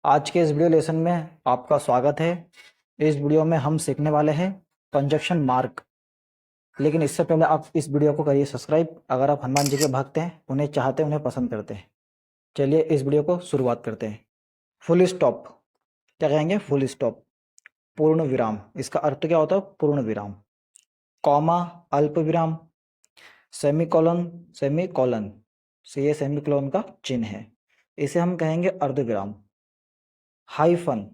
आज के इस वीडियो लेसन में आपका स्वागत है। इस वीडियो में हम सीखने वाले हैं कंजक्शन मार्क। लेकिन इससे पहले आप इस वीडियो को करिए सब्सक्राइब अगर आप हनुमान जी के भक्त हैं, उन्हें चाहते हैं, उन्हें पसंद करते हैं। चलिए इस वीडियो को शुरुआत करते हैं। फुल स्टॉप क्या कहेंगे? फुल स्टॉप, पूर्ण विराम। इसका अर्थ क्या होता है? पूर्ण विराम। कॉमा, अल्प विराम। सेमीकोलन, सेमीकोलन से ये सेमीकोलन का चिन्ह है, इसे हम कहेंगे अर्धविराम। हाइफन,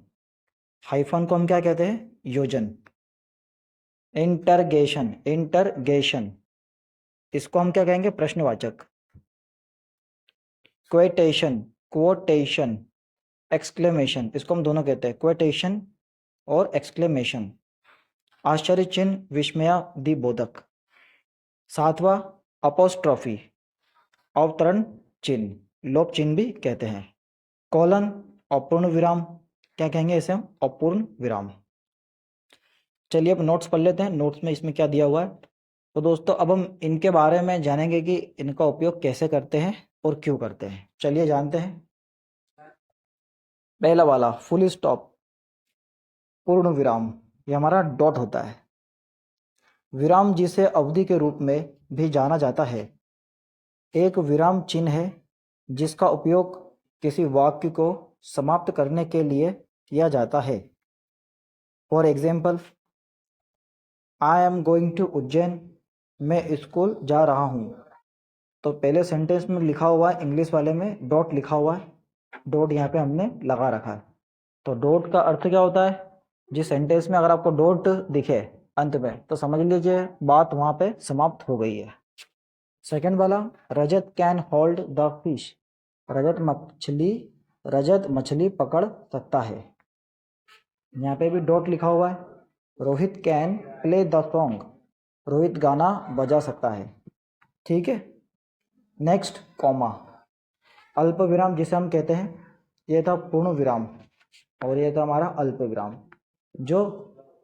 हाइफन को हम क्या कहते हैं? योजन। इंटरगेशन, इंटरगेशन इसको हम क्या कहेंगे? प्रश्नवाचक। क्वेटेशन, क्वोटेशन। एक्सक्लेमेशन इसको हम दोनों कहते हैं, क्वेटेशन और एक्सक्लेमेशन। आश्चर्य चिन्ह, विस्मयादिबोधक। सातवां अपोस्ट्रॉफी, अवतरण चिन्ह, लोप चिन्ह भी कहते हैं। कॉलन, अपूर्ण विराम, क्या कहेंगे इसे हम? अपूर्ण विराम। चलिए अब नोट्स पढ़ लेते हैं, नोट्स में इसमें क्या दिया हुआ है। तो दोस्तों अब हम इनके बारे में जानेंगे कि इनका उपयोग कैसे करते हैं और क्यों करते हैं। चलिए जानते हैं। पहला वाला फुल स्टॉप, पूर्ण विराम, ये हमारा डॉट होता है। विराम जिसे अवधि के रूप में भी जाना जाता है, एक विराम चिन्ह है जिसका उपयोग किसी वाक्य को समाप्त करने के लिए किया जाता है। For example, I am going to Ujjain, मैं स्कूल जा रहा हूँ। तो पहले सेंटेंस में लिखा हुआ है, इंग्लिश वाले में डॉट लिखा हुआ है, डॉट यहाँ पे हमने लगा रखा है। तो डॉट का अर्थ क्या होता है? जिस सेंटेंस में अगर आपको डॉट दिखे अंत में, तो समझ लीजिए बात वहाँ पे समाप्त हो गई है। सेकंड वाला, रजत कैन होल्ड द फिश, रजत मछली पकड़ सकता है। यहाँ पे भी डॉट लिखा हुआ है। Rohit can play the song, Rohit गाना बजा सकता है। ठीक है। नेक्स्ट कॉमा, अल्प विराम जिसे हम कहते हैं, ये था पूर्ण विराम और ये था हमारा अल्प विराम। जो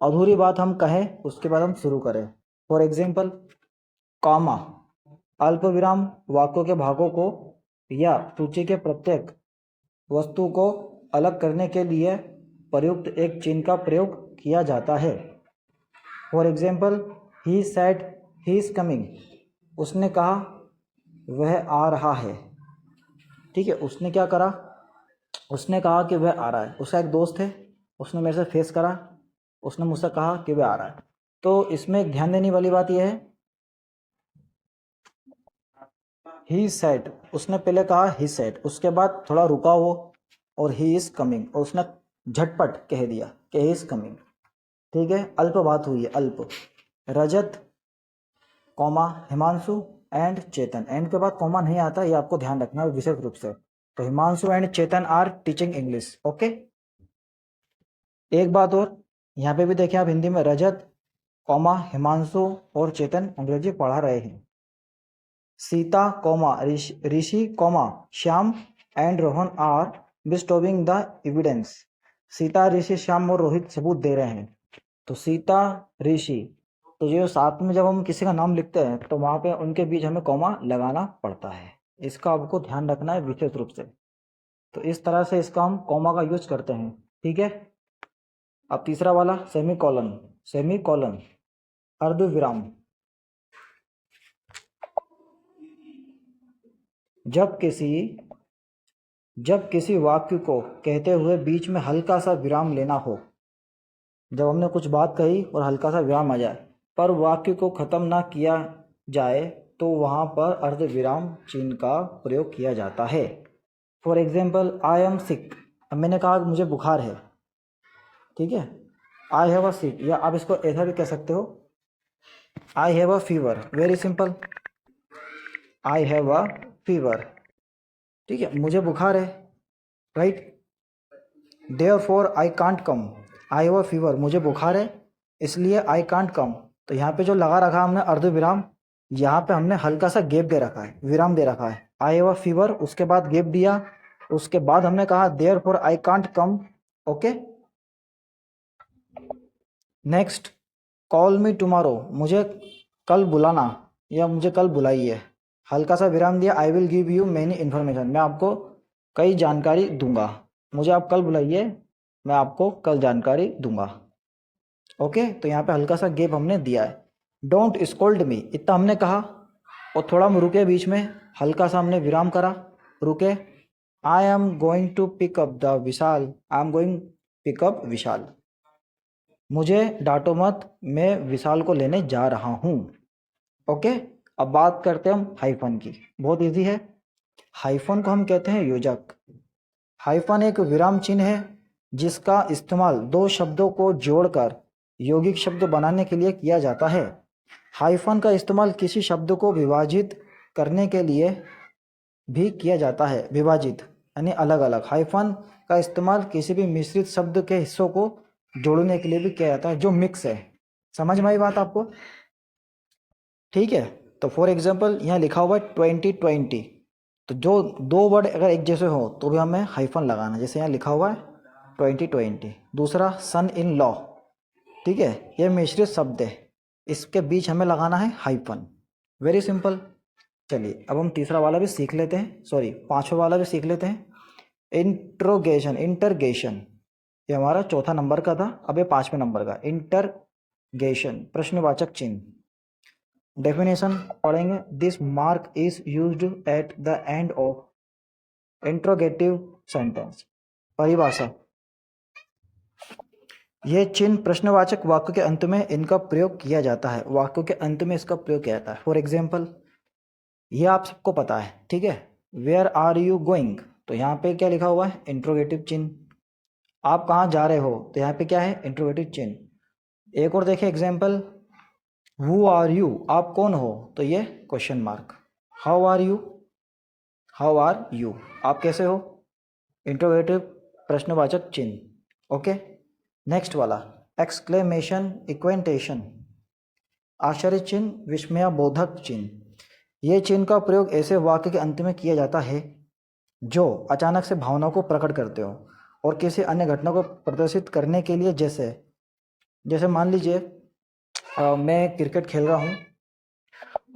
अधूरी बात हम कहें उसके बाद हम शुरू करें। फॉर एग्जाम्पल, कॉमा, अल्प विराम वाक्यों के भागों को या सूची के प्रत्येक वस्तु को अलग करने के लिए प्रयुक्त एक चिन्ह का प्रयोग किया जाता है। For example, he said he is coming, उसने कहा वह आ रहा है। ठीक है, उसने क्या करा? उसने कहा कि वह आ रहा है। उसका एक दोस्त है, उसने मेरे से फेस करा, उसने मुझसे कहा कि वह आ रहा है। तो इसमें ध्यान देने वाली बात यह है, ही सेड, उसने पहले कहा ही सेड, उसके बाद थोड़ा रुका वो और ही इज कमिंग, और उसने झटपट कह दिया कि ही इज कमिंग। ठीक है, अल्प बात हुई है, अल्प। Rajat comma Himanshu and Chetan, and के बाद कॉमा नहीं आता, ये आपको ध्यान रखना है विशेष रूप से। तो Himanshu and Chetan are teaching English. Okay. एक बात और, यहाँ पे भी देखिए आप, हिंदी में रजत कॉमा हिमांशु और चेतन अंग्रेजी पढ़ा रहे हैं। Sita comma Rishi comma Shyam and Rohan are bestowing the evidence, Sita Rishi Shyam और रोहित सबूत दे रहे हैं। तो सीता ऋषि, तो ये साथ में जब हम किसी का नाम लिखते हैं तो वहाँ पे उनके बीच हमें कॉमा लगाना पड़ता है, इसका आपको ध्यान रखना है विशेष रूप से। तो इस तरह से इसका हम कॉमा का यूज करते हैं। ठीक है। अब तीसरा वाला सेमी कॉलन, सेमी कॉलन अर्धविराम, जब किसी वाक्य को कहते हुए बीच में हल्का सा विराम लेना हो, जब हमने कुछ बात कही और हल्का सा विराम आ जाए पर वाक्य को ख़त्म ना किया जाए, तो वहाँ पर अर्धविराम चिन्ह का प्रयोग किया जाता है। For example, I am sick, अब मैंने कहा कि मुझे बुखार है। ठीक है, आई हैव अ सिक, या आप इसको ऐसा भी कह सकते हो, I have a fever. Very simple, I have a fever. ठीक है, मुझे बुखार है, right. Therefore I can't come, I have a fever, मुझे बुखार है इसलिए आई कांट कम। तो यहाँ पे जो लगा रखा हमने अर्धविराम, यहाँ पे हमने हल्का सा गैप दे रखा है, विराम दे रखा है। आई हैव अ फीवर, उसके बाद गैप दिया, उसके बाद हमने कहा therefore I can't come. Okay. Next, call me tomorrow, मुझे कल बुलाना या मुझे कल बुलाइए, हल्का सा विराम दिया, I will give you many information, मैं आपको कई जानकारी दूंगा। मुझे आप कल बुलाइए, मैं आपको कल जानकारी दूंगा। ओके, तो यहाँ पे हल्का सा गैप हमने दिया है। डोंट स्कोल्ड मी, इतना हमने कहा और थोड़ा हम रुके बीच में, हल्का सा हमने विराम करा, रुके। I am going to pick up the Vishal, I am going pick up Vishal. मुझे डांटो मत, मैं विशाल को लेने जा रहा हूँ। ओके, अब बात करते हैं हम हाइफन की। बहुत इजी है। हाइफन को हम कहते हैं योजक। हाइफन एक विराम चिन्ह है जिसका इस्तेमाल दो शब्दों को जोड़कर यौगिक शब्द बनाने के लिए किया जाता है। हाइफन का इस्तेमाल किसी शब्द को विभाजित करने के लिए भी किया जाता है। विभाजित यानी अलग अलग। हाइफन का इस्तेमाल किसी भी मिश्रित शब्द के हिस्सों को जोड़ने के लिए भी किया जाता है जो मिक्स है। समझ में आई बात आपको? ठीक है, तो फॉर एग्जाम्पल यहाँ लिखा हुआ है 2020, तो जो दो वर्ड अगर एक जैसे हो तो भी हमें हाइफन लगाना। जैसे यहाँ लिखा हुआ है 2020। दूसरा सन इन लॉ, ठीक है, ये मिश्रित शब्द है, इसके बीच हमें लगाना है हाइफन। Very simple. चलिए अब हम तीसरा वाला भी सीख लेते हैं, सॉरी पांचवा वाला भी सीख लेते हैं। इंट्रोगेशन, इंटरगेशन, ये हमारा चौथा नंबर का था, अब ये पांचवें नंबर का। इंटरगेशन, प्रश्नवाचक चिन्ह। डेफिनेशन पढ़ेंगे। This mark is used at the end of interrogative sentence. परिभाषा, यह चिन्ह प्रश्नवाचक वाक्य के अंत में इनका प्रयोग किया जाता है। वाक्यों के अंत में इसका प्रयोग किया जाता है। फॉर एग्जाम्पल, ये आप सबको पता है, ठीक है। वेयर आर यू गोइंग, तो यहाँ पे क्या लिखा हुआ है? इंट्रोगेटिव चिन्ह। आप कहाँ जा रहे हो, तो यहाँ पे क्या है? इंट्रोगेटिव चिन्ह। एक और देखें एग्जाम्पल, हु आर यू, आप कौन हो, तो ये question mark. How are you, how are you, आप कैसे हो? इंट्रोगेटिव प्रश्नवाचक चिन्ह। ओके, नेक्स्ट वाला एक्सक्लेमेशन, इक्वेंटेशन, आश्चर्य चिन्ह, विस्मयाबोधक चिन्ह। ये चिन्ह का प्रयोग ऐसे वाक्य के अंत में किया जाता है जो अचानक से भावनाओं को प्रकट करते हो और किसी अन्य घटना को प्रदर्शित करने के लिए। जैसे जैसे मान लीजिए मैं क्रिकेट खेल रहा हूँ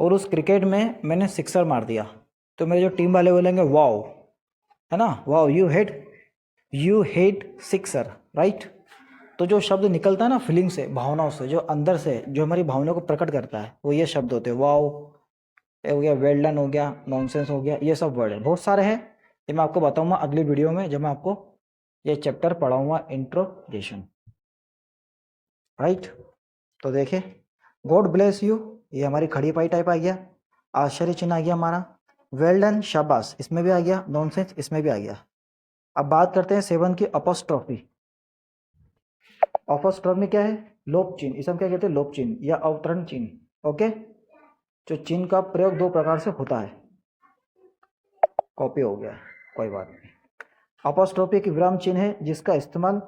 और उस क्रिकेट में मैंने सिक्सर मार दिया, तो मेरे जो टीम वाले बोलेंगे वाओ, है ना, wow you hit sixer, right. तो जो शब्द निकलता है ना फीलिंग से, भावनाओं से, जो अंदर से जो हमारी भावनाओं को प्रकट करता है, वो ये शब्द होते हैं। वाओ हो गया, वेल डन हो गया, नॉनसेंस हो गया, ये सब वर्ड है। बहुत सारे हैं, ये मैं आपको बताऊंगा अगली वीडियो में जब मैं आपको ये चैप्टर पढ़ाऊंगा, इंट्रोगेशन, राइट। तो देखिए, गॉड ब्लेस यू, ये हमारी खड़ी पाई टाइप आ गया। आश्चर्य चिन्ह आ गया हमारा। वेल डन, शाबाश, इसमें भी आ गया। नॉनसेंस, इसमें भी आ गया। अब बात करते हैं 7 की, अपॉस्ट्रोफी। अपॉस्ट्रोफी क्या है? लोप चिन्ह। इसे हम क्या कहते हैं? लोप चिन्ह या अवतरण चिन्ह। ओके, जो चिन्ह का प्रयोग दो प्रकार से होता है। कॉपी हो गया, कोई बात नहीं। अपॉस्ट्रोफी एक विराम चिन्ह है जिसका इस्तेमाल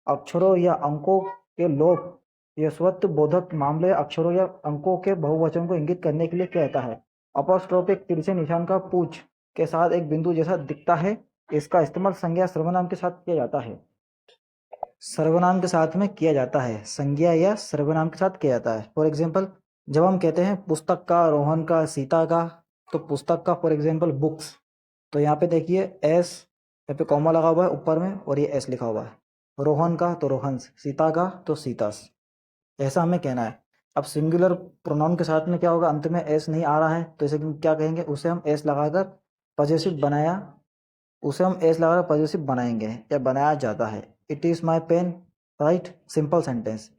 अक्षरों या अंकों के लोप या स्वत्व बोधक मामले, अक्षरों या अंकों के बहुवचन को इंगित करने के लिए किया जाता है। अपॉस्ट्रोफी एक तिरछे निशान का पूंछ के साथ एक बिंदु जैसा दिखता है। इसका इस्तेमाल संज्ञा सर्वनाम के साथ किया जाता है। सर्वनाम के साथ में किया जाता है, संज्ञा या सर्वनाम के साथ किया जाता है। फॉर एग्जाम्पल, जब हम कहते हैं पुस्तक का, रोहन का, सीता का, तो पुस्तक का फॉर एग्जाम्पल बुक्स, तो यहाँ पे देखिए एस, यहाँ पे कॉमा लगा हुआ है ऊपर में और ये एस लिखा हुआ है। रोहन का तो रोहन्स, सीता का तो सीतास, ऐसा हमें कहना है। अब सिंगुलर प्रोनाउन के साथ में क्या होगा? अंत में एस नहीं आ रहा है, तो इसे क्या कहेंगे? उसे हम एस लगाकर पॉजिटिव बनाया, उसे हम एस लगाकर पॉजिटिव बनाएंगे या बनाया जाता है। It is my pen, right, simple sentence.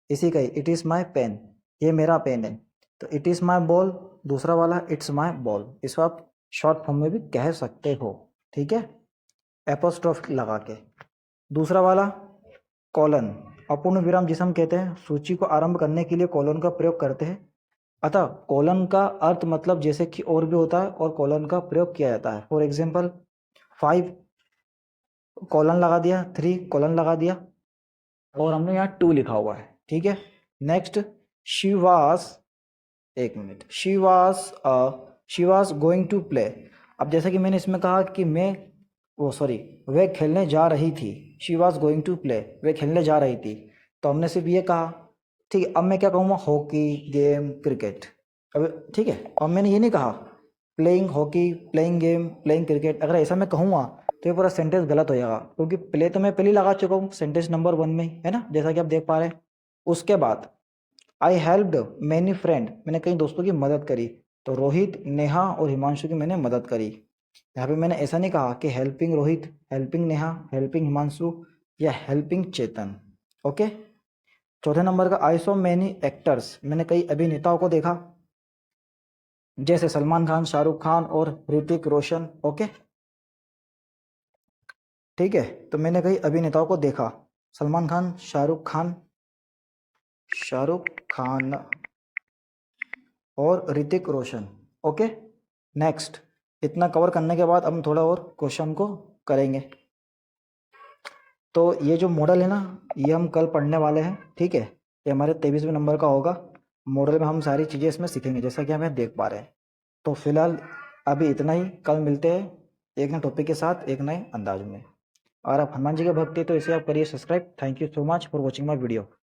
इसी का ही, इट इज़ माई पेन, ये मेरा पेन है। तो इट इज़ माई बॉल, दूसरा वाला इट्स माई बॉल, इसको आप शॉर्ट फॉर्म में भी कह सकते हो, ठीक है, एपोस्ट्रोफ लगा के। दूसरा वाला कॉलन, अपूर्ण विराम जिसे हम कहते हैं, सूची को आरंभ करने के लिए कॉलन का प्रयोग करते हैं। अतः कॉलन का अर्थ मतलब जैसे कि और भी होता है और कॉलन का प्रयोग किया जाता है। फॉर एग्जाम्पल 5 कॉलन लगा दिया, 3 कॉलन लगा दिया और हमने यहाँ 2 लिखा हुआ है, ठीक है। नेक्स्ट, शी वाज, एक minute, she was going to play. अब जैसा कि मैंने इसमें कहा कि वह खेलने जा रही थी। She was going to play, वह खेलने जा रही थी, तो हमने सिर्फ ये कहा, ठीक है। अब मैं क्या कहूँगा? Hockey, game, cricket. अब ठीक है, अब मैंने ये नहीं कहा playing hockey, playing game, playing cricket. अगर ऐसा मैं कहूँगा तो ये पूरा सेंटेंस गलत हो जाएगा, क्योंकि प्ले तो मैं पहले लगा चुका हूँ सेंटेंस नंबर 1 में ही, है ना, जैसा कि आप देख पा रहे हैं। उसके बाद आई हेल्प्ड मैनी फ्रेंड, मैंने कई दोस्तों की मदद करी। तो रोहित, नेहा और हिमांशु की मैंने मदद करी। यहाँ पे मैंने ऐसा नहीं कहा कि helping Rohit, helping Neha, helping Himanshu या हेल्पिंग चेतन। ओके। चौथे नंबर का आई सॉ मैनी एक्टर्स, मैंने कई अभिनेताओं को देखा, जैसे सलमान खान, शाहरुख खान और ऋतिक रोशन। ओके, ठीक है। तो मैंने कई अभिनेताओं को देखा, सलमान खान, शाहरुख खान और ऋतिक रोशन। Okay, next. इतना कवर करने के बाद अब हम थोड़ा और क्वेश्चन को करेंगे। तो ये जो मॉडल है ना, ये हम कल पढ़ने वाले हैं, ठीक है। ये हमारे 23वें नंबर का होगा। मॉडल में हम सारी चीज़ें इसमें सीखेंगे, जैसा कि हम यहाँ देख पा रहे हैं। तो फिलहाल अभी इतना ही, कल मिलते हैं एक नए टॉपिक के साथ, एक नए अंदाज में। और आप हनुमान जी के भक्त हैं तो इसे आप करिए subscribe. Thank you so much for watching my video.